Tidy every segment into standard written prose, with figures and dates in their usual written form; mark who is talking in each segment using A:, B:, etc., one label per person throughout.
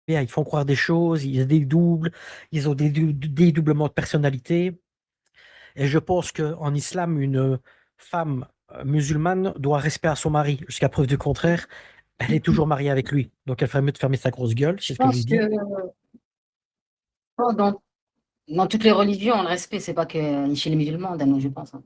A: Ils font croire des choses, ils dédoublent, ils ont des dédoublements de personnalité. Et je pense qu'en islam, une femme musulmane doit respect à son mari. Jusqu'à preuve du contraire, elle est toujours mariée avec lui. Donc elle ferait mieux de fermer sa grosse gueule, c'est
B: Je
A: ce que je lui
B: pense que
A: dis.
B: dans toutes les religions, le respect, c'est pas que chez les musulmans, Dano, je pense, hein.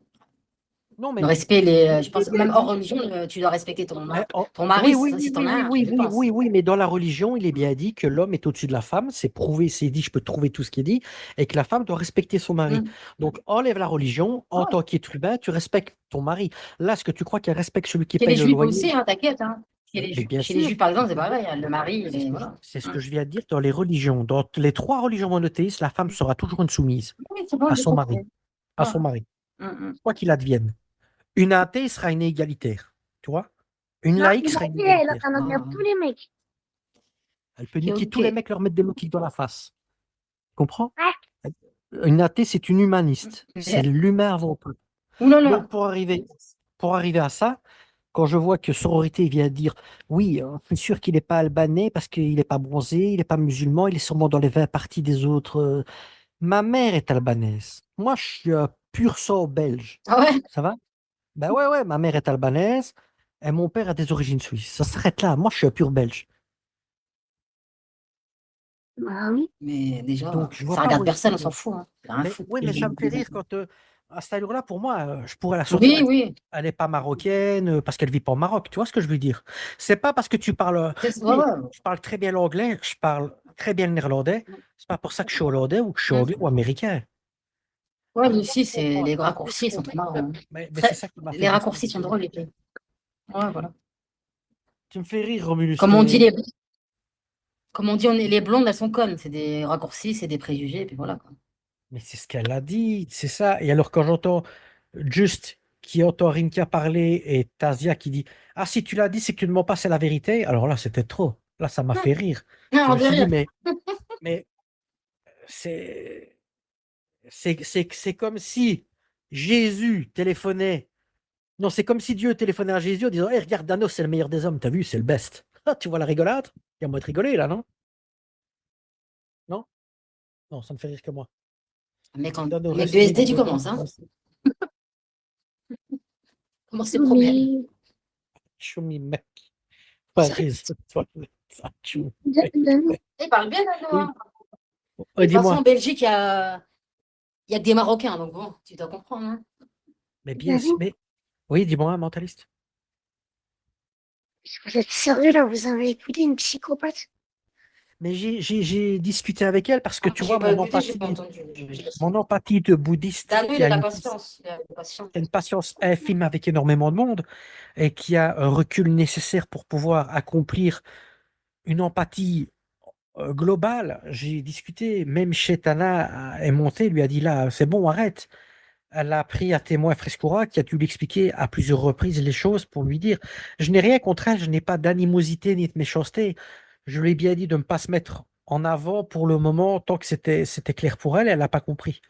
A: Non,
B: Le
A: mais
B: respect, je pense, même hors religion, tu dois respecter ton
A: oui,
B: mari,
A: oui,
B: si
A: oui,
B: t'en
A: oui,
B: as
A: oui,
B: un,
A: oui,
B: je
A: oui,
B: pense.
A: oui, oui, mais dans la religion, il est bien dit que l'homme est au-dessus de la femme, c'est prouvé, c'est dit, je peux trouver tout ce qui est dit, et que la femme doit respecter son mari.
B: Mm.
A: Donc, enlève la religion, en
B: Ah ouais.
A: tant qu'être humain, tu respectes ton mari. Là, est-ce que tu crois qu'elle respecte celui qui
B: Chez
A: paye
B: les
A: le
B: juifs
A: loyer?
B: aussi, hein, t'inquiète, hein.
A: Mais bien
B: Chez les
A: sûr,
B: juifs, par exemple, c'est pareil, hein, le mari, voilà.
A: c'est ce
B: Mm.
A: que je viens de dire dans les religions. Dans les trois religions monothéistes, la femme sera toujours une soumise
B: Oui, c'est bon,
A: à
B: j'ai
A: son mari,
B: compris.
A: à
B: Ouais.
A: son mari,
B: Mm, mm.
A: quoi qu'il advienne. Une athée sera une égalitaire, tu vois? Une
C: Non,
A: laïque
C: il a
A: sera une
C: dit, elle
A: égalitaire.
C: en
B: Ah,
C: engueule tous les mecs.
A: Elle peut
B: ok,
A: niquer
B: ok.
A: tous les mecs, leur mettre des low-kicks dans la face. Comprends?
C: Ouais.
A: Une athée, c'est une humaniste. C'est
B: Mais-
A: l'humain avant tout.
B: Ouh là
A: Donc,
B: là.
A: pour arriver à ça, quand je vois que sororité vient dire, oui, je suis sûr qu'il n'est pas albanais parce qu'il n'est pas bronzé, il n'est pas musulman, il est sûrement dans les 20 parties des autres. Ma mère est albanaise. Moi, je suis un pur sang belge.
B: Ah ouais?
A: Ça va? Ben ouais, ouais, ma mère est albanaise et mon père a des origines suisses. Ça s'arrête là. Moi, je suis un pur belge.
C: Bah oui.
B: Mais déjà,
A: Donc, je vois
B: ça
A: pas
B: regarde
A: où est-ce
B: personne, on
A: que.
B: s'en fout, hein. Rien à
A: Mais
B: foutre.
A: oui, mais ça me fait rire quand à cette allure-là, pour moi, je pourrais la sortir.
B: Oui, oui.
A: Elle n'est pas marocaine parce qu'elle vit pas au Maroc. Tu vois ce que je veux dire? C'est pas parce que tu parles.
B: Ouais,
A: Oui,
B: ouais.
A: je parle très bien l'anglais, je parle très bien le néerlandais. C'est pas pour ça que je suis hollandais ou que je suis
B: Mm.
A: anglais ou américain.
B: Ouais, lui
A: Après, moi,
B: aussi,
A: je comprends.
B: les
A: Après, je
B: raccourcis sont très
A: comprends.
B: marrants, hein.
A: Mais c'est ça qui m'a fait
B: Les
A: descendre.
B: raccourcis sont drôles, les filles. Ouais, voilà.
A: Tu me fais rire, Romulus.
B: Comme on dit, comme on dit, les blondes, elles sont connes. C'est des raccourcis, c'est des préjugés, et puis voilà, quoi.
A: Mais c'est ce qu'elle a dit, c'est ça. Et alors, quand j'entends Just qui entend Rinka parler et Tasia qui dit ah, si tu l'as dit, c'est que tu ne mens pas, c'est la vérité. Alors là, c'était trop. Là, ça m'a fait rire. Je
B: Non,
A: me
B: de
A: suis dit,
B: rire.
A: mais c'est, c'est comme si Jésus téléphonait. Non, c'est comme si Dieu téléphonait à Jésus en disant hey, regarde, Danos, c'est le meilleur des hommes, t'as vu, c'est le best. Ah, tu vois la rigolade? Il y a moyen de rigoler là, non? Non? Non, ça ne fait rire que moi. Danos,
B: Mec de
A: reste
B: SD,
A: libre
B: tu
A: de
B: commences, hein.
A: penser.
B: Comment c'est problème?
C: Mais
A: Show me, mec.
B: Sérieux?
A: Paris, toi, ça,
C: de-
B: Il parle bien, Nano,
A: Oui.
B: hein. De toute façon, en
A: Dis-moi.
B: Belgique, il y a que des Marocains, donc bon, tu dois comprendre, hein.
A: Mais bien sûr.
C: j'avoue,
A: Mais oui, dis-moi, un mentaliste.
C: vous êtes sérieux là, vous avez écouté une psychopathe?
A: Mais j'ai discuté avec elle parce que
B: Ah,
A: tu
B: j'ai
A: vois,
B: pas écouté, j'ai pas entendu.
A: mon empathie de bouddhiste
B: Dano, il a de la patience. Il a de la patience.
A: qui a une patience infime avec énormément de monde et qui a un recul nécessaire pour pouvoir accomplir une empathie globale. J'ai discuté, même Chetana est monté, lui a dit là, c'est bon, arrête. Elle a pris à témoin Frescura qui a dû lui expliquer à plusieurs reprises les choses pour lui dire je n'ai rien contre elle, je n'ai pas d'animosité ni de méchanceté. Je lui ai bien dit de ne pas se mettre en avant pour le moment, tant que c'était clair pour elle, elle n'a pas compris.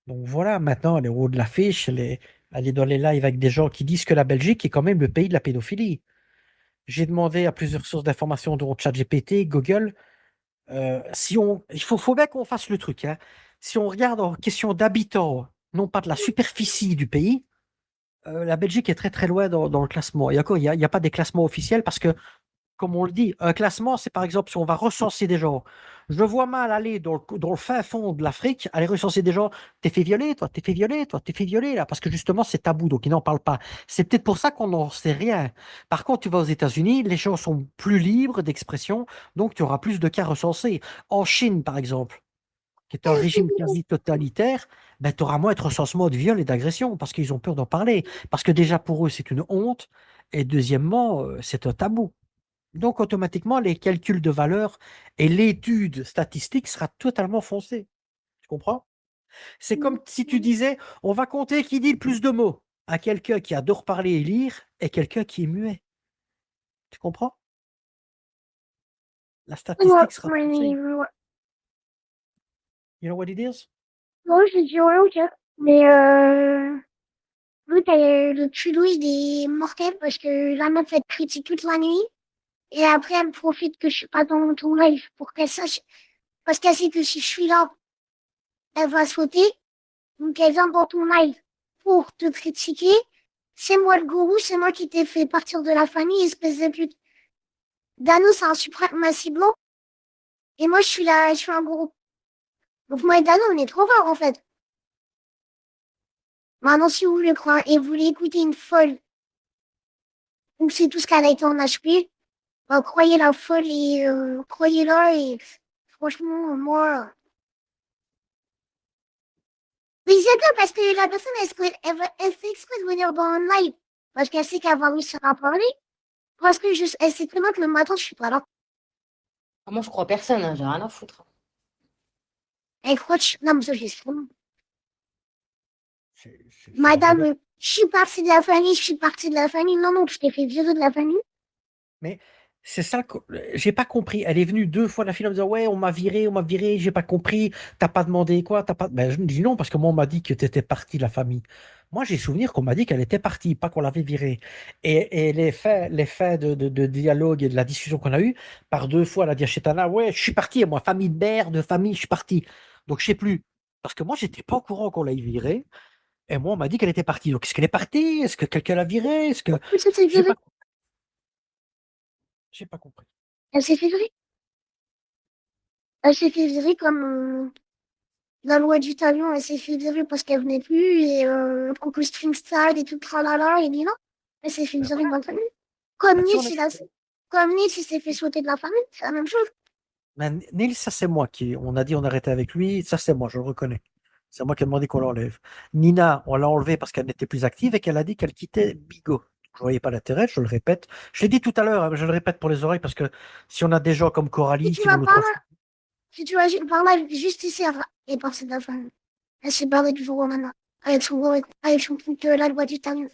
A: Donc voilà, maintenant elle est au haut de l'affiche, elle est dans les lives avec des gens qui disent que la Belgique est quand même le pays de la pédophilie. J'ai demandé à plusieurs sources d'informations, dont ChatGPT, Google, si il faut bien qu'on fasse le truc, hein. Si on regarde en question d'habitants, non pas de la superficie du pays, la Belgique est très très loin dans le classement. Et encore, il y a pas des classements officiels parce que, comme on le dit, un classement, c'est par exemple si on va recenser des gens. Je vois mal aller dans le fin fond de l'Afrique, aller recenser des gens. T'es fait violer, toi, t'es fait violer, toi, t'es fait violer, là, parce que justement, c'est tabou, donc ils n'en parlent pas. C'est peut-être pour ça qu'on n'en sait rien. Par contre, tu vas aux États-Unis, les gens sont plus libres d'expression, donc tu auras plus de cas recensés. En Chine, par exemple, qui est un régime quasi totalitaire, ben, tu auras moins de recensement de viol et d'agression parce qu'ils ont peur d'en parler. Parce que déjà, pour eux, c'est une honte. Et deuxièmement, c'est un tabou. Donc, automatiquement, les calculs de valeur et l'étude statistique sera totalement foncée. Tu comprends? C'est comme si tu disais, on va compter qui dit le plus de mots à quelqu'un qui adore parler et lire et quelqu'un qui est muet. Tu comprends? La
C: Ouais,
A: statistique sera
C: mais,
A: foncée.
C: ouais.
A: You know what it is?
C: Bon, j'ai dit ouais, ok. Mais vous, le cul-douche des mortels parce que la meuf, elle critique toute la nuit. Et après, elle me profite que je suis pas dans ton live pour qu'elle sache, parce qu'elle sait que si je suis là, elle va sauter. Donc, elle vient dans ton live pour te critiquer. C'est moi le gourou, c'est moi qui t'ai fait partir de la famille, espèce de pute. Dano, c'est un suprématie blanc. Et moi, je suis un gourou. Donc, moi et Dano, on est trop forts, en fait. Maintenant, si vous voulez croire et vous voulez écouter une folle, donc c'est tout ce qu'elle a été en HP, bah, croyez la folle et croyez-la et franchement, moi. Mais j'adore parce que la personne, elle fait exprès de venir dans un live. Parce qu'elle sait qu'elle va réussir à parler. Parce que elle sait très bien que le matin, je suis pas là.
B: Ah, moi, je crois personne, hein, j'ai rien à foutre.
C: Elle croit que non, mais ça, j'ai sûrement.
A: C'est
C: Madame,
A: rigolo.
C: je suis partie de la famille, je suis partie de la famille. Non, non, je t'ai fait virer de la famille.
A: Mais c'est ça que j'ai pas compris. Elle est venue 2 fois la fille en me disant ouais, on m'a viré, j'ai pas compris. T'as pas demandé quoi? T'as pas. Ben, je me dis non parce que moi on m'a dit que t'étais partie de la famille. Moi j'ai souvenir qu'on m'a dit qu'elle était partie, pas qu'on l'avait virée. Et les faits de dialogue et de la discussion qu'on a eue, par 2 fois elle a dit à Chetana ouais, je suis partie, moi famille de mère, de famille, je suis partie. Donc je sais plus parce que moi j'étais pas au courant qu'on l'ait virée. Et moi on m'a dit qu'elle était partie. Donc est-ce qu'elle est partie? Est-ce que quelqu'un l'a virée? Est-ce que
C: Oui, ça s'est
A: j'ai
C: viré.
A: pas j'ai pas compris.
C: Elle s'est fait virer. Elle s'est fait virer comme la loi du talion. Elle s'est fait virer parce qu'elle venait plus. Et Coco Stringstyle et tout, tralala. Et dit non. Elle s'est fait
A: Ben
C: virer de
A: voilà.
C: la famille. Comme
A: Ben, tu vois,
C: Nietzsche, comme Nietzsche, il s'est fait sauter de la famille. C'est la même chose.
A: ben, Nils, ça c'est moi qui. On a dit on arrêtait avec lui. Ça c'est moi, je le reconnais. C'est moi qui ai demandé qu'on l'enlève. Nina, on l'a enlevée parce qu'elle n'était plus active et qu'elle a dit qu'elle quittait Bigot. Je ne voyais pas l'intérêt, je le répète. Je l'ai dit tout à l'heure, hein, je le répète pour les oreilles parce que si on a des gens comme
C: Si
A: Coralie
C: tu
A: qui vont
C: vas
A: nous
C: par
A: transformer.
C: là, si tu vas par là, juste ici, elle est partie de la famille. Elle s'est barrée du jour au lendemain. Avec son truc de la loi du talion.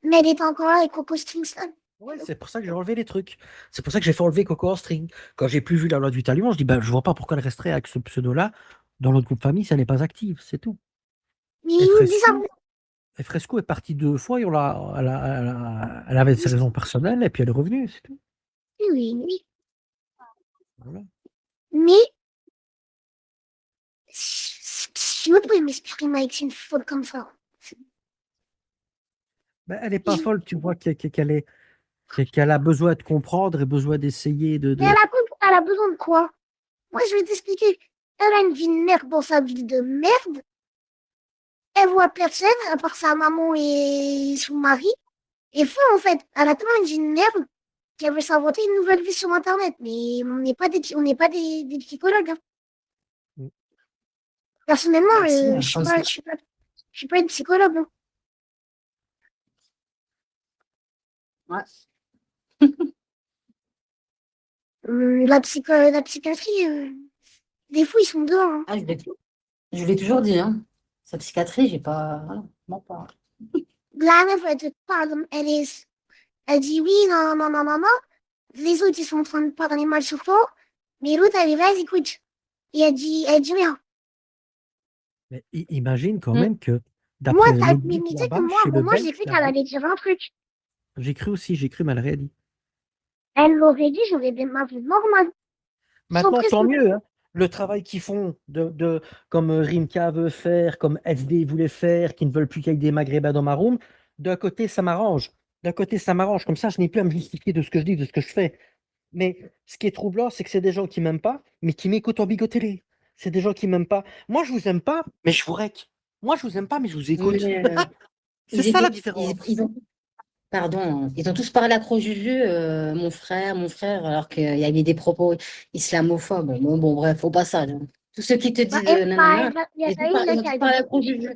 C: Mais elle était encore là avec Coco Stringstyle.
A: Ouais, c'est pour ça que j'ai enlevé les trucs. C'est pour ça que j'ai fait enlever Coco en string. Quand j'ai plus vu la loi du talion, je dis ben, je vois pas pourquoi elle resterait avec ce pseudo-là dans notre groupe famille si elle n'est pas active, c'est tout.
C: Mais
A: Et
C: il me dit ça.
A: Fresco, et Fresco est partie 2 fois et elle avait ses raisons personnelles et puis elle est revenue, c'est tout.
C: Oui, oui, oui.
A: Voilà.
C: Mais je ne peux m'exprimer avec une faute comme ça.
A: Ben, elle n'est pas folle, tu vois qu'elle a besoin de comprendre et besoin d'essayer
C: Mais elle a besoin de quoi? Moi, je vais t'expliquer. Elle a une vie de merde dans sa ville de merde. Elle voit personne, à part sa maman et son mari. Et fou, en fait, elle a tellement une vie de merde qu'elle veut s'inventer une nouvelle vie sur Internet. Mais on n'est pas des psychologues, hein. Personnellement,
B: Ah, si,
C: je suis pas une psychologue, hein.
B: ouais.
C: La psychiatrie, des fois, ils sont dehors, hein.
B: Ah, je l'ai toujours dit, hein. Sa psychiatrie, j'ai pas. Voilà, non, pas.
C: La meuf, elle te parle, elle dit oui, non, non, non, non, non. Les autres, ils sont en train de parler mal sur toi. Mais l'autre, elle est là, elle écoute. Et elle dit rien.
A: Mais imagine quand
B: Mm.
A: même que,
C: Moi,
A: d'après les
C: mais
A: bruits
C: tu sais que
A: là-bas,
C: moi, à
A: chez
C: un
A: le
C: moment, j'ai
A: Belge,
C: cru qu'elle allait dire un truc.
A: j'ai cru aussi, j'ai cru, mais elle a rien dit.
C: Elle l'aurait dit, j'aurais bien ma vie normale. Sans
A: Maintenant, tant
C: pression.
A: mieux, hein. Le travail qu'ils font, comme Rimka veut faire, comme SD voulait faire, qui ne veulent plus qu'il y ait des Maghrébins dans ma room, d'un côté, ça m'arrange. D'un côté, ça m'arrange. Comme ça, je n'ai plus à me justifier de ce que je dis, de ce que je fais. Mais ce qui est troublant, c'est que c'est des gens qui m'aiment pas, mais qui m'écoutent en bigoterie. C'est des gens qui m'aiment pas. Moi, je vous aime pas, mais je vous rec. Moi, je vous aime pas, mais je vous écoute.
B: Mais,
A: C'est ça la différence.
B: ils ont, pardon, hein, ils ont tous parlé accro Juju, mon frère, alors qu'il y avait des propos islamophobes. Bon, bref, au passage, hein. Tous ceux qui te
C: Bah,
B: disent
C: bah,
B: nanana,
C: il y a Saïd, là,
B: ils ont
C: qui
B: tous
C: a
B: parlé
C: dit.
B: accro Juju.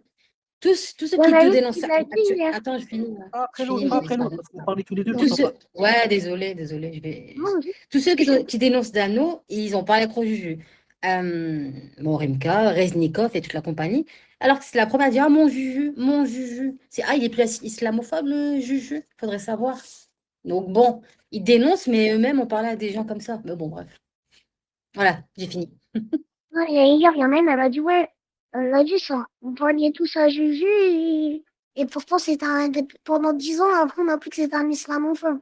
B: Tous ceux
C: Il y en
B: qui
C: a
B: te
C: une
B: dénoncent
C: qui
B: ça.
C: l'a dit hier.
B: Attends, je finis.
A: Pas
B: Je
A: après
B: finis,
A: l'autre,
B: mon
A: pas
B: ami,
A: après l'autre,
B: pardon.
A: parce que vous parlez tous les deux, ce
B: Tous
A: sera
B: ceux...
A: pas.
B: Ouais, désolé,
C: Non,
B: tous ceux qui dénoncent Dano, ils ont parlé accro Juju. Bon, Rimka, Reznikov et toute la compagnie. Alors que c'est la première à dire, ah, mon Juju, mon Juju. Il est plus islamophobe, le Juju. Faudrait savoir. Donc bon, ils dénoncent, mais eux-mêmes ont parlé à des gens comme ça. Mais bon, bref. Voilà, j'ai fini.
C: ouais, hier, il y en a une, elle a dit, ouais, elle a dit ça. Vous parliez tous à Jésus et pourtant, pendant 10 ans, après, on a appris que c'était un islamophobe.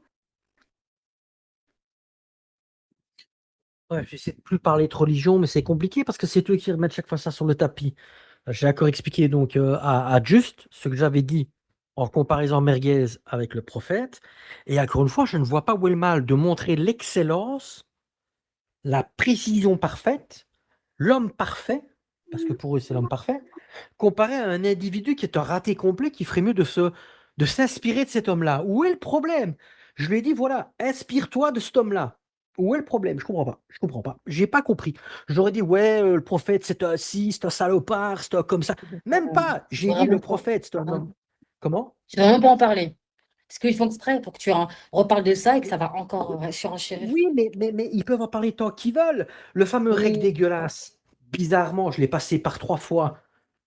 A: Ouais, j'essaie de plus parler de religion, mais c'est compliqué parce que c'est eux qui remettent chaque fois ça sur le tapis. J'ai encore expliqué donc à Just ce que j'avais dit en comparaison merguez avec le prophète. Et encore une fois, je ne vois pas où est le mal de montrer l'excellence, la précision parfaite, l'homme parfait, parce que pour eux c'est l'homme parfait, comparé à un individu qui est un raté complet, qui ferait mieux de s'inspirer de cet homme-là. Où est le problème? Je lui ai dit, voilà, inspire-toi de cet homme-là. Où est le problème? Je comprends pas. Je comprends pas. J'ai pas compris. J'aurais dit, ouais, le prophète, c'est un ci, c'est un salopard, c'est un comme ça. Même pas. J'ai dit, le
B: Vraiment pas.
A: prophète, c'est un homme. Comment?
B: Je vais vraiment pas en parler. Parce qu'ils font exprès pour que tu reparles de ça et que ça va encore surenchérir.
A: Oui, mais ils peuvent en parler tant qu'ils veulent. Le fameux rec
B: Oui.
A: dégueulasse, bizarrement, je l'ai passé par 3 fois,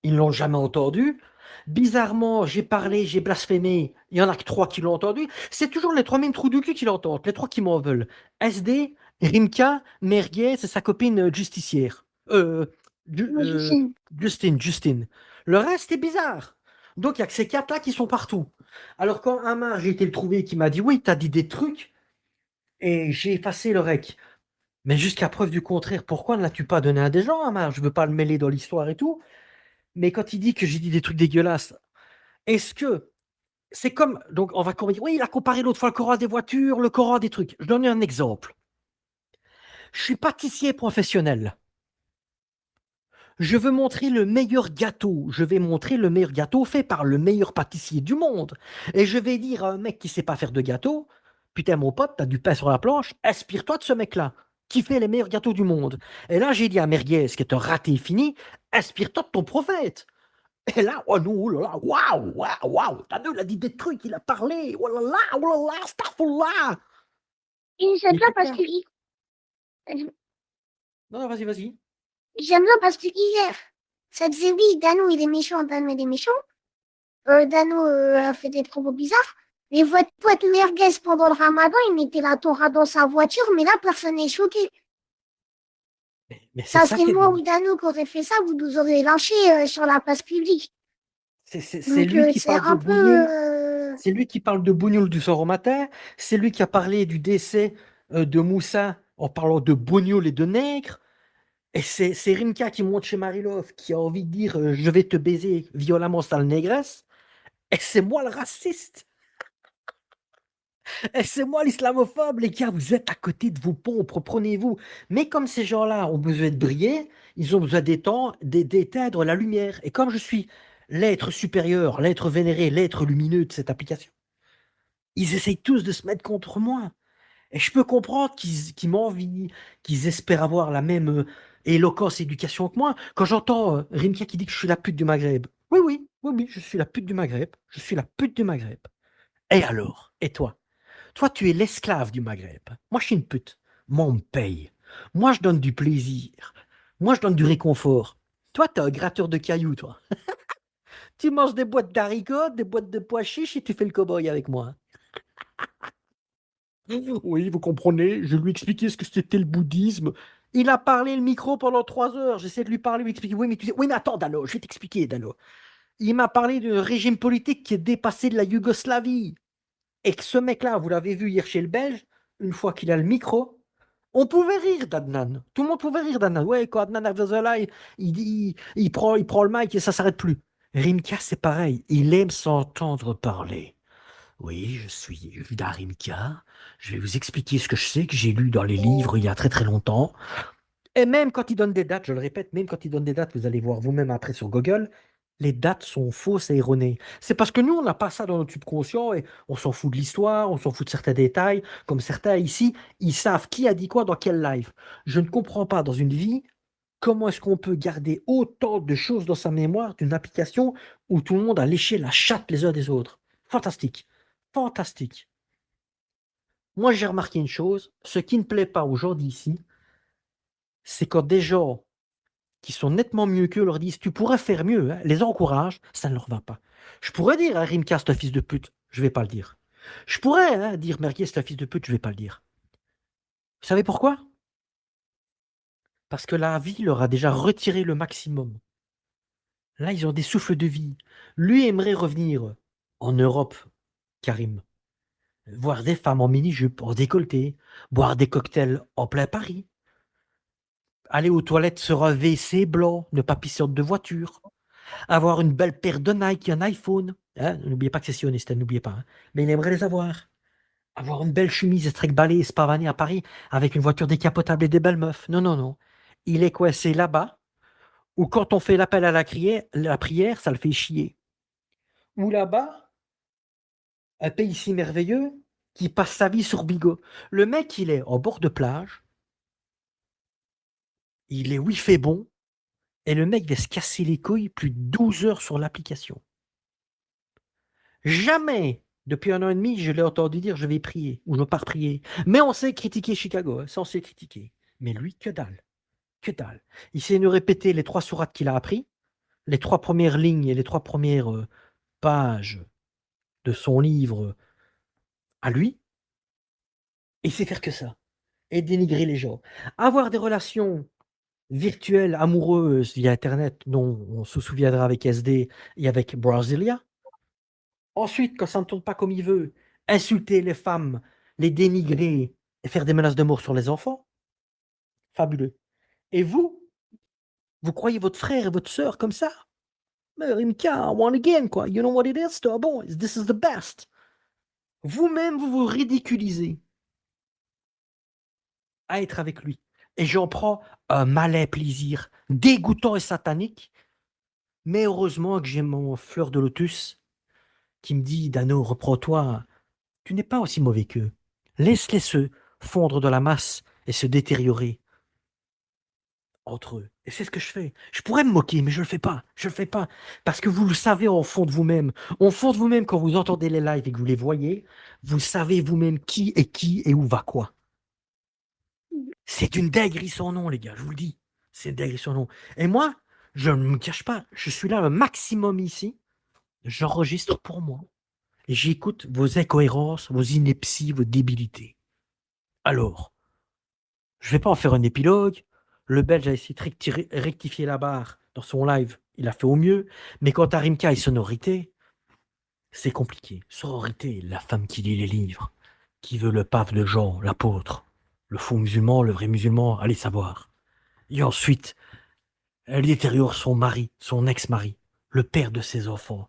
A: ils ne l'ont jamais entendu. Bizarrement, j'ai parlé, j'ai blasphémé, il y en a que 3 qui l'ont entendu. C'est toujours les 3 mêmes trous du cul qui l'entendent, les 3 qui m'en veulent. SD, Rimka, Merguez et sa copine justicière. Ju-
C: Moi, je
A: euh,
C: sais.
A: Justine. Le reste est bizarre. Donc il n'y a que ces 4-là qui sont partout. Alors quand un main, j'ai été le trouver qui m'a dit, oui, t'as dit des trucs et j'ai effacé le rec. Mais jusqu'à preuve du contraire, pourquoi ne l'as-tu pas donné à des gens, Amar? Je veux pas le mêler dans l'histoire et tout. Mais quand il dit que j'ai dit des trucs dégueulasses, est-ce que c'est comme. Donc, on va dire, oui, il a comparé l'autre fois le Coran des voitures, le Coran des trucs. Je donne un exemple. Je suis pâtissier professionnel. Je veux montrer le meilleur gâteau. Je vais montrer le meilleur gâteau fait par le meilleur pâtissier du monde. Et je vais dire à un mec qui sait pas faire de gâteau, putain mon pote, t'as du pain sur la planche, inspire-toi de ce mec-là, qui fait les meilleurs gâteaux du monde. Et là j'ai dit à Merguez, qui est un raté fini, inspire-toi de ton prophète. Et là, oh non, oh là là, waouh, waouh, waouh, t'as vu, il a dit des trucs, il a parlé, oh là là, astaghfirullah.
C: Et j'aime
A: Il
C: bien
A: était
C: parce
A: clair.
C: que
A: Non, non, vas-y, vas-y.
C: j'aime bien parce que hier, ça disait oui, Dano il est méchant, Dano il est méchant. Dano a fait des propos bizarres. Mais votre pote merguez pendant le ramadan, il mettait la Torah dans sa voiture, mais là, personne n'est choqué.
A: Mais c'est
C: Ça
A: ça
C: serait
A: qui est
C: moi
A: bien.
C: ou Dano qui aurait fait ça, vous nous auriez lynché sur la place publique.
A: C'est
C: Donc,
A: lui qui
C: c'est
A: parle de
C: un peu.
A: Bougnoul. C'est lui qui parle de Bougnoul du soir au matin. C'est lui qui a parlé du décès de Moussa en parlant de Bougnoul et de nègre. Et c'est Rimka qui monte chez Marilov, qui a envie de dire je vais te baiser violemment, sale négresse. Et c'est moi le raciste. Et c'est moi l'islamophobe, les gars. Vous êtes à côté de vos pompes, reprenez-vous. Mais comme ces gens-là ont besoin de briller, ils ont besoin d'éteindre la lumière. Et comme je suis l'être supérieur, l'être vénéré, l'être lumineux de cette application, ils essayent tous de se mettre contre moi. Et je peux comprendre qu'ils m'envient, qu'ils espèrent avoir la même éloquence et éducation que moi. Quand j'entends Rimka qui dit que je suis la pute du Maghreb. Oui, oui, oui, oui, je suis la pute du Maghreb. Je suis la pute du Maghreb. Et alors? Et toi? Toi, tu es l'esclave du Maghreb. Moi, je suis une pute. Moi, on me paye. Moi, je donne du plaisir. Moi, je donne du réconfort. Toi, t'es un gratteur de cailloux, toi. Tu manges des boîtes d'haricots, des boîtes de pois chiches et tu fais le cow-boy avec moi. Oui, vous comprenez, je lui ai expliqué ce que c'était le bouddhisme. Il a parlé le micro pendant 3 heures. J'essaie de lui parler, lui expliquer. Oui, mais tu sais, oui, mais attends, Dano, je vais t'expliquer, Dano. Il m'a parlé d'un régime politique qui est dépassé de la Yougoslavie. Et que ce mec-là, vous l'avez vu hier chez le Belge, une fois qu'il a le micro, on pouvait rire d'Adnan. Tout le monde pouvait rire d'Adnan. Ouais, quand Adnan Avzalai, il prend le mic et ça s'arrête plus. Rimka, c'est pareil. Il aime s'entendre parler. Oui, je suis Judas Rimka. Je vais vous expliquer ce que je sais, que j'ai lu dans les livres il y a très très longtemps. Et même quand il donne des dates, je le répète, même quand il donne des dates, vous allez voir vous-même après sur Google, les dates sont fausses et erronées. C'est parce que nous, on n'a pas ça dans notre subconscient et on s'en fout de l'histoire, on s'en fout de certains détails, comme certains ici, ils savent qui a dit quoi dans quel live. Je ne comprends pas dans une vie comment est-ce qu'on peut garder autant de choses dans sa mémoire d'une application où tout le monde a léché la chatte les uns des autres. Fantastique. Fantastique. Moi, j'ai remarqué une chose, ce qui ne plaît pas aux gens d'ici, c'est quand des gens qui sont nettement mieux qu'eux leur disent tu pourrais faire mieux, hein, les encouragent, ça ne leur va pas. Je pourrais dire à Rimka, c'est un fils de pute, je vais pas le dire. Je pourrais dire Merguez, c'est un fils de pute, je vais pas le dire. Vous savez pourquoi? Parce que la vie leur a déjà retiré le maximum. Là, ils ont des souffles de vie. Lui aimerait revenir en Europe, Karim, voir des femmes en mini-jupe, en décolleté, boire des cocktails en plein Paris. aller aux toilettes sur un WC blanc, ne pas pisser hors de voiture, avoir une belle paire de Nike, un iPhone. Hein, n'oubliez pas que c'est sioniste, hein, n'oubliez pas. Hein. Mais il aimerait les avoir. Avoir une belle chemise, être balai et se pavaner à Paris avec une voiture décapotable et des belles meufs. Non, non, non. Il est coincé là-bas, ou quand on fait l'appel à la prière, ça le fait chier. Ou là-bas, un pays si merveilleux qui passe sa vie sur Bigot. Le mec, il est en bord de plage, il est où il fait bon, et le mec va se casser les couilles plus de 12 heures sur l'application. Jamais, depuis 1 an et demi, je l'ai entendu dire je vais prier ou je pars prier. Mais on sait critiquer Chicago, hein, ça on sait critiquer. Mais lui, que dalle, que dalle. Il sait nous répéter les 3 sourates qu'il a appris, les 3 premières lignes et les 3 premières pages de son livre à lui, et il sait faire que ça. Et dénigrer les gens. Avoir des relations virtuelles, amoureuses via Internet, dont on se souviendra avec SD et avec Brasilia. Ensuite, quand ça ne tourne pas comme il veut, insulter les femmes, les dénigrer et faire des menaces de mort sur les enfants. Fabuleux. Et vous croyez votre frère et votre sœur comme ça? Mais Rimka, one again, quoi. You know what it is, to our boys. This is the best. Vous-même, vous vous ridiculisez à être avec lui. Et j'en prends un malais plaisir, dégoûtant et satanique. Mais heureusement que j'ai mon fleur de lotus qui me dit, Dano, reprends-toi, tu n'es pas aussi mauvais qu'eux. Laisse-les se fondre dans la masse et se détériorer entre eux. Et c'est ce que je fais. Je pourrais me moquer, mais je le fais pas. Je le fais pas. Parce que vous le savez au fond de vous-même. Au fond de vous-même, quand vous entendez les lives et que vous les voyez, vous savez vous-même qui et où va quoi. C'est une dinguerie son nom, les gars, je vous le dis. C'est une dinguerie son nom. Et moi, je ne me cache pas, je suis là un maximum ici. J'enregistre pour moi. Et j'écoute vos incohérences, vos inepties, vos débilités. Alors, je vais pas en faire un épilogue. Le Belge a essayé de rectifier la barre dans son live. Il a fait au mieux. Mais quant à Rimka et sonorité, c'est compliqué. Sororité, la femme qui lit les livres, qui veut le pape de Jean, l'apôtre, le faux musulman, le vrai musulman, allez savoir. Et ensuite, elle détériore son mari, son ex-mari, le père de ses enfants.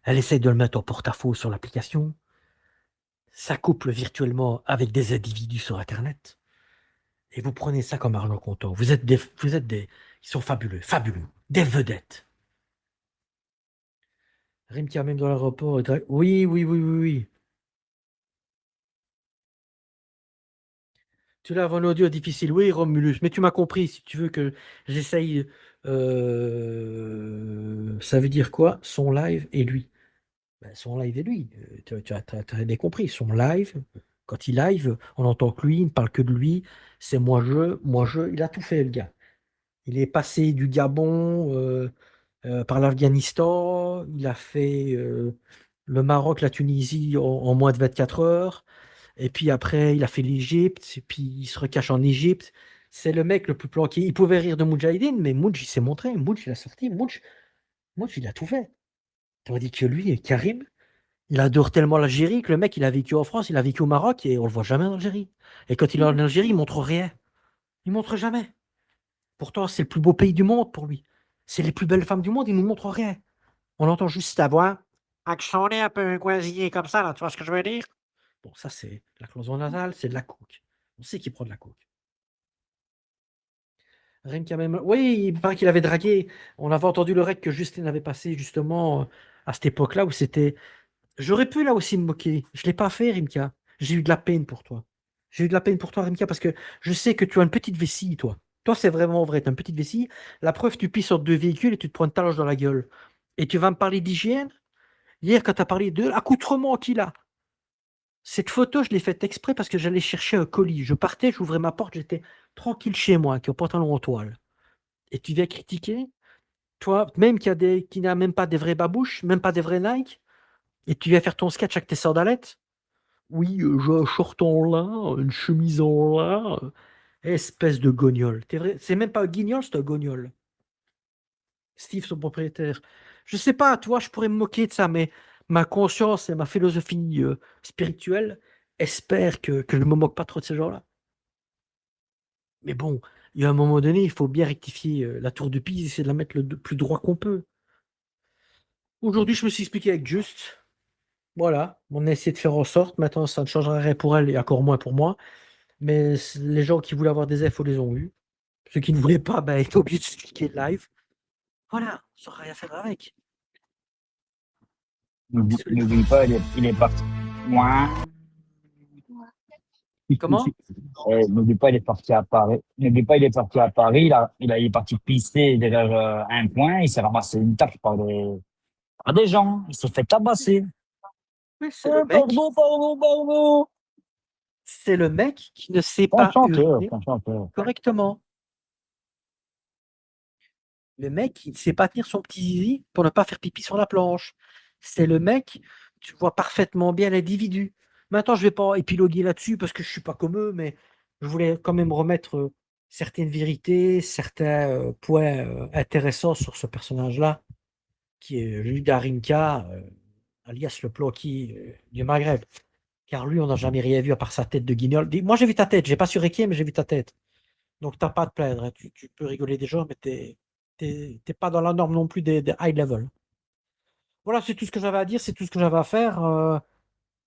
A: Elle essaie de le mettre en porte-à-faux sur l'application. Ça couple virtuellement avec des individus sur Internet. Et vous prenez ça comme argent comptant. Ils sont fabuleux, fabuleux. Des vedettes. Rimka même dans l'aéroport. Oui, oui, oui, oui, oui. Tu l'as un audio difficile. Oui, Romulus, mais tu m'as compris. Si tu veux que j'essaye. Ça veut dire quoi? Son live et lui. Ben, son live et lui. Tu as très bien compris. Son live, quand il live, on entend que lui, il ne parle que de lui. C'est moi je. Il a tout fait, le gars. Il est passé du Gabon par l'Afghanistan. Il a fait le Maroc, la Tunisie en moins de 24 heures. Et puis après, il a fait l'Égypte, et puis il se recache en Égypte. C'est le mec le plus planqué. Il pouvait rire de Moudjahidine, mais Moudj, il s'est montré. Moudj, il a sorti. Moudj, il a tout fait. Tandis que lui, Karim, il adore tellement l'Algérie que le mec, il a vécu en France, il a vécu au Maroc, et on le voit jamais en Algérie. Et quand il est en Algérie, il montre rien. Il montre jamais. Pourtant, c'est le plus beau pays du monde pour lui. C'est les plus belles femmes du monde, il nous montre rien. On entend juste sa voix. Actionné un peu goisillé comme ça, là, tu vois ce que je veux dire? Bon, ça, c'est la cloison nasale, c'est de la coke. On sait qu'il prend de la coke. Rien quand même. Oui, il paraît qu'il avait dragué. On avait entendu le rec que Justine avait passé justement à cette époque-là où c'était. J'aurais pu là aussi me moquer. Je l'ai pas fait, Rimka. J'ai eu de la peine pour toi. J'ai eu de la peine pour toi, Rimka, parce que je sais que tu as une petite vessie, toi. Toi, c'est vraiment vrai, tu as une petite vessie. La preuve, tu pisses sur 2 véhicules et tu te prends une taloche dans la gueule. Et tu vas me parler d'hygiène? Hier, quand tu as parlé de l'accoutrement qu'il a. Cette photo, je l'ai faite exprès parce que j'allais chercher un colis. Je partais, j'ouvrais ma porte, j'étais tranquille chez moi, avec un pantalon en toile. Et tu viens critiquer? Toi, même qui n'a même pas des vraies babouches, même pas des vrais Nike, et tu viens faire ton sketch avec tes sandalettes? Oui, j'ai un short en lin, une chemise en lin. Espèce de gognole. C'est même pas un guignol, c'est un gognole. Steve, son propriétaire. Je sais pas, toi, je pourrais me moquer de ça, mais ma conscience et ma philosophie spirituelle espèrent que je ne me moque pas trop de ces gens-là. Mais bon, Il y a un moment donné, il faut bien rectifier la tour de Pise, essayer de la mettre le plus droit qu'on peut. Aujourd'hui, je me suis expliqué avec Just. Voilà, on a essayé de faire en sorte. Maintenant, ça ne changera rien pour elle et encore moins pour moi. Mais les gens qui voulaient avoir des infos les ont eu. Ceux qui ne voulaient pas, ben, étaient obligés de s'expliquer live. Voilà, on ne saura rien faire avec. Qu'est-ce que
D: N'oublie pas, il est parti. Ouin.
A: Comment?
D: N'oublie pas, il est parti à Paris. N'oublie pas, il est parti à Paris. Il est parti pisser derrière un coin. Il s'est ramassé une tarte par des gens. Il s'est fait tabasser.
A: Oui, c'est le mec.
D: Pardon.
A: C'est le mec qui ne sait pas uriner
D: Enchanteur.
A: correctement. Le mec qui ne sait pas tenir son petit zizi pour ne pas faire pipi sur la planche. C'est le mec, tu vois parfaitement bien l'individu. Maintenant, je ne vais pas épiloguer là-dessus parce que je ne suis pas comme eux, mais je voulais quand même remettre certaines vérités, certains points intéressants sur ce personnage-là, qui est Judas Rinka, alias le Plocky du Maghreb. Car lui, on n'a jamais rien vu à part sa tête de guignol. Moi, j'ai vu ta tête, j'ai pas su mais j'ai vu ta tête. Donc, t'as pas à te plaindre, hein. Tu peux rigoler des gens, mais t'es pas dans la norme non plus des high level. Voilà, c'est tout ce que j'avais à dire, c'est tout ce que j'avais à faire.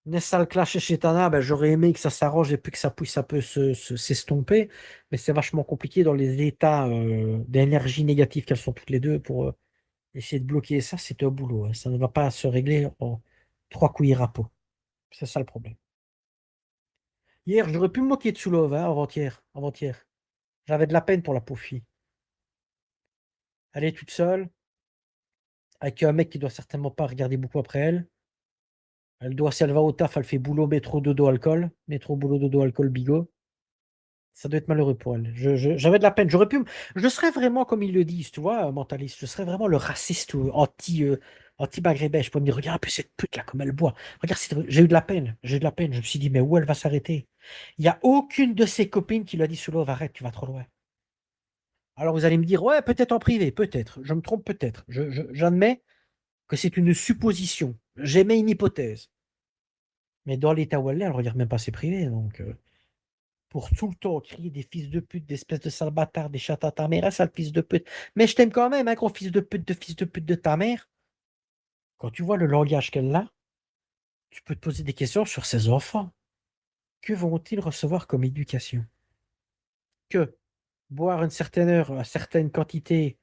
A: Nessa le clash chez Tana, ben, j'aurais aimé que ça s'arrange et puis que ça peut s'estomper, mais c'est vachement compliqué dans les états d'énergie négative qu'elles sont toutes les deux pour essayer de bloquer ça, c'est un boulot, hein. Ça ne va pas se régler en trois cuillères à peau. C'est ça le problème. Hier, j'aurais pu me moquer de Soulov, hein, avant-hier. Avant-hier. J'avais de la peine pour la pauvre fille. Elle est toute seule, avec un mec qui doit certainement pas regarder beaucoup après elle. Elle doit, si elle va au taf, elle fait boulot, métro, dodo, alcool. Métro, boulot, dodo, alcool, bigot. Ça doit être malheureux pour elle. J'avais de la peine. Je serais vraiment, comme ils le disent, tu vois, mentaliste. Je serais vraiment le raciste ou anti-maghrébin. Je pourrais me dire, regarde un peu cette pute là, comme elle boit. Regarde, j'ai eu de la peine. J'ai eu de la peine. Je me suis dit, mais où elle va s'arrêter? Il n'y a aucune de ses copines qui lui a dit, Soulov, arrête, tu vas trop loin. Alors vous allez me dire, ouais, peut-être en privé, peut-être. Je me trompe peut-être. J'admets que c'est une supposition. J'émets une hypothèse. Mais dans l'état où elle est, elle regarde même pas ses privés. Donc, pour tout le temps crier des fils de pute, des espèces de sales bâtards, des chattes à ta mère, sale fils de pute. Mais je t'aime quand même, hein, gros fils de pute de ta mère. Quand tu vois le langage qu'elle a, tu peux te poser des questions sur ses enfants. Que vont-ils recevoir comme éducation? Que boire une certaine heure, à certaine quantité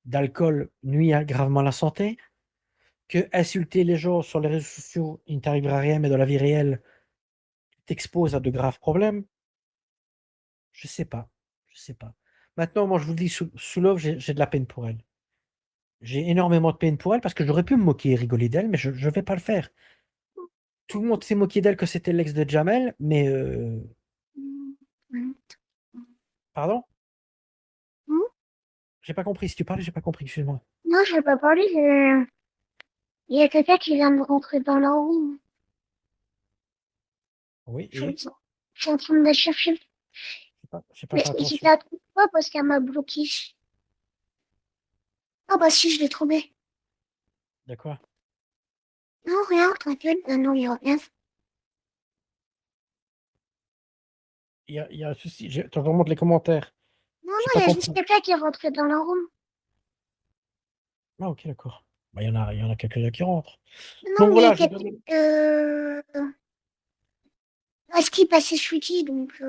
A: d'alcool nuit gravement à la santé? Que insulter les gens sur les réseaux sociaux, il ne t'arrivera rien, mais dans la vie réelle, tu t'exposes à de graves problèmes? Je sais pas. Je sais pas. Maintenant, moi, je vous le dis, sous l'offre, j'ai de la peine pour elle. J'ai énormément de peine pour elle parce que j'aurais pu me moquer et rigoler d'elle, mais je ne vais pas le faire. Tout le monde s'est moqué d'elle que c'était l'ex de Jamel, mais pardon? J'ai pas compris. Si tu parlais, j'ai pas compris, excuse-moi.
C: Non, je vais pas parler. Il y a quelqu'un qui vient de rentrer dans la roue.
A: Oui,
C: Je,
A: et
C: je suis en train de la chercher.
A: j'ai pas
C: Mais
A: fait
C: je
A: attention.
C: la trouve pas parce qu'elle m'a bloqué. Ah bah si, je l'ai trouvé.
A: De quoi?
C: Non, rien, t'inquiète. Non, il y a rien.
A: Il y a un souci. Tu remontes les commentaires.
C: Non,
A: J'ai
C: non,
A: pas
C: il y a juste
A: compris.
C: quelqu'un qui est rentré dans la roue.
A: Ah, ok, d'accord. Bah, il y en a quelques-uns qui rentrent. Donc
C: Non, mais
A: voilà, j'ai
C: quelqu'un...
A: donné.
C: Est-ce qu'il passait Sweetie, donc...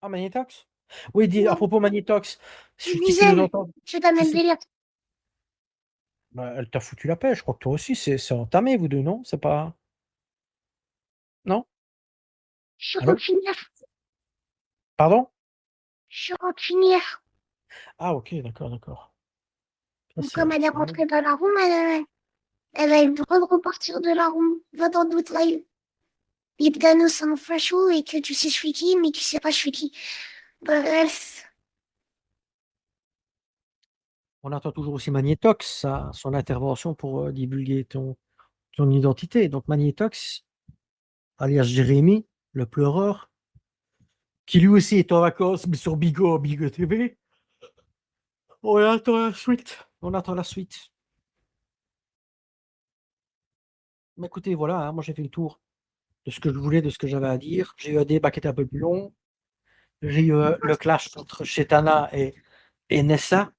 A: Ah, Magnetox? Oui, à
C: Non,
A: propos Magnetox, si tu nous
C: Gisèle,
A: entends,
C: je t'amène
A: si
C: le délire.
A: bah, elle t'a foutu la paix, je crois que toi aussi, c'est entamé, vous deux, non? C'est pas. Non?
C: Je suis
A: Allô?
C: rancunière.
A: Pardon?
C: Je suis rancunière.
A: Ah, ok, d'accord, d'accord. Ça,
C: Donc, comme elle est
A: c'est bon.
C: rentrée dans la roue, elle a eu le droit de repartir de la roue. Va dans d'autres lives. Yipgano, c'est un facho et que tu sais je suis qui, mais tu sais pas je suis qui. Bref.
A: On attend toujours aussi Magnetox, son intervention pour divulguer ton identité. Donc Magnetox, alias Jérémy, le pleureur, qui lui aussi est en vacances, mais sur Bigo TV. On attend la suite. On attend la suite. Mais écoutez, voilà, hein, moi j'ai fait le tour de ce que je voulais, de ce que j'avais à dire. J'ai eu un débat qui était un peu plus long. j'ai eu le clash entre Chetana et Nessa.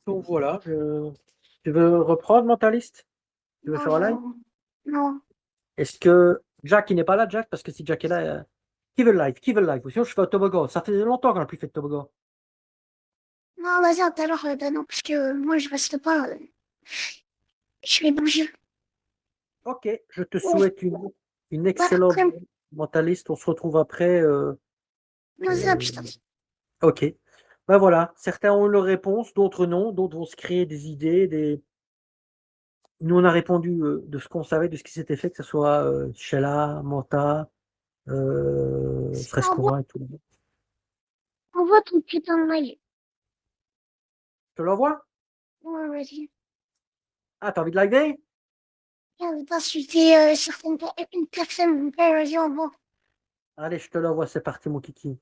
A: Donc voilà, tu veux reprendre Mentaliste? Tu veux faire un live?
C: Non, non.
A: Est-ce que Jack, il n'est pas là, Jack? Parce que si Jack est là, qui veut le live? Qui veut le live? Sinon, je fais un toboggan. Ça fait longtemps qu'on n'a plus fait de toboggan.
C: Non, vas-y, à tout à l'heure, non, parce que moi, je reste pas. Je vais bouger.
A: Ok, je te
C: Ouais.
A: souhaite une
C: Bah,
A: excellente
C: comme,
A: Mentaliste. On se retrouve après.
C: vas-y,
A: Euh,
C: putain.
A: ok. Ben voilà, certains ont leur réponse, d'autres non, d'autres vont se créer des idées. Nous, on a répondu de ce qu'on savait, de ce qui s'était fait, que ce soit Sheila, Manta,
C: Envoie,
A: Frescura et tout.
C: envoie ton putain de mail.
A: Je te l'envoie?
C: Ouais, vas-y.
A: Ah, t'as envie de liker?
C: Viens d'insulter une personne, ouais, vas-y, envoie.
A: Allez, je te l'envoie, c'est parti, mon kiki.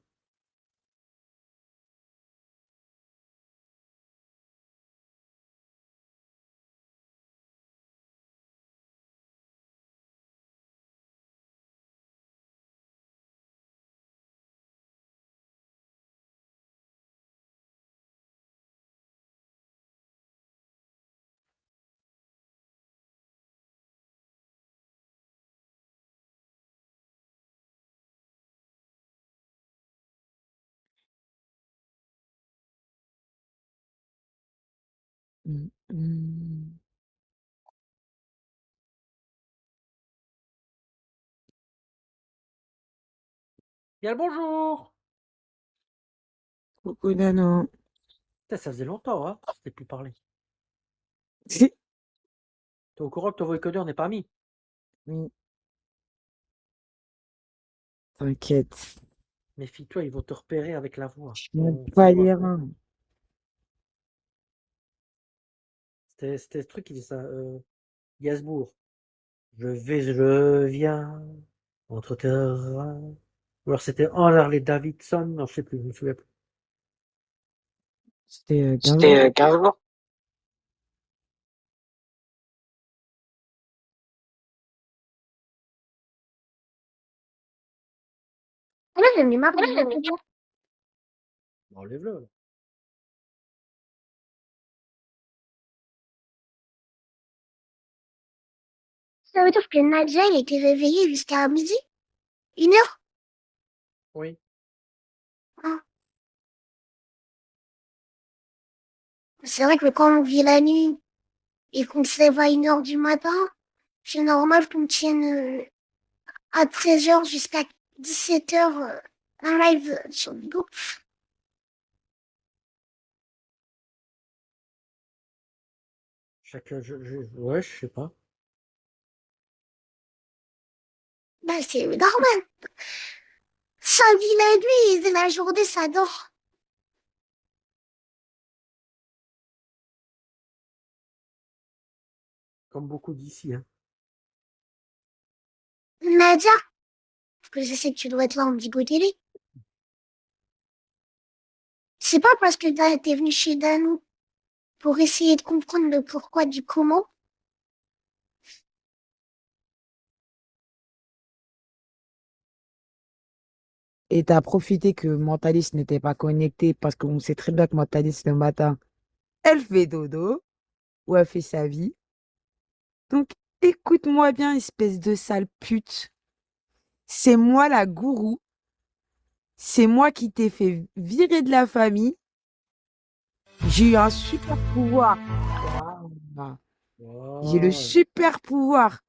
A: Bien le bonjour!
E: Coucou Nano.
A: Putain, ça faisait longtemps, hein, qu'on s'était plus parlé. T'es au courant que ton vocoder n'est pas mis?
E: Oui, t'inquiète.
A: Méfie-toi, ils vont te repérer avec la voix.
E: Je ne
A: Faut
E: pas
A: voir.
E: les reins.
A: C'était ce truc qui disait ça. Gainsbourg. Je viens entre tes reins. Ou alors c'était Harley Davidson. Non, je sais plus, je me souviens plus.
E: C'était
A: C'était
E: Gainsbourg.
A: 15 jours.
C: Là, j'ai mis ma place.
A: Enlève-le.
C: Ça veut dire que Nadia, il était réveillé jusqu'à midi? 1 heure?
A: Oui.
C: Ah. C'est vrai que quand on vit la nuit et qu'on se lève à 1 heure du matin, c'est normal qu'on tienne à 13 heures jusqu'à 17 heures un live sur le dos.
A: Chacun, ouais, je sais pas.
C: Bah, c'est normal. Ça vit la nuit et la journée, ça dort.
A: Comme beaucoup d'ici, hein.
C: Nadia, parce que je sais que tu dois être là en Bigo Télé. C'est pas parce que t'es venu chez Danou pour essayer de comprendre le pourquoi du comment.
E: Et t'as profité que Mentaliste n'était pas connecté parce qu'on sait très bien que Mentaliste le matin, elle fait dodo ou elle fait sa vie. Donc écoute-moi bien, espèce de sale pute. C'est moi la gourou. C'est moi qui t'ai fait virer de la famille. J'ai eu un super pouvoir. Voilà. J'ai le
A: Wow.
E: super pouvoir.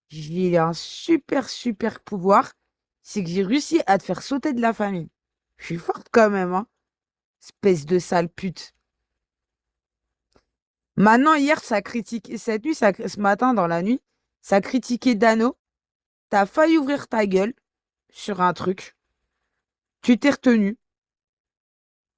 E: J'ai un super pouvoir. C'est que j'ai réussi à te faire sauter de la famille. Je suis forte quand même, hein. Espèce de sale pute. Maintenant, hier, ça critique. Cette nuit, ce matin, dans la nuit, ça critiquait Dano. T'as failli ouvrir ta gueule sur un truc. Tu t'es retenu.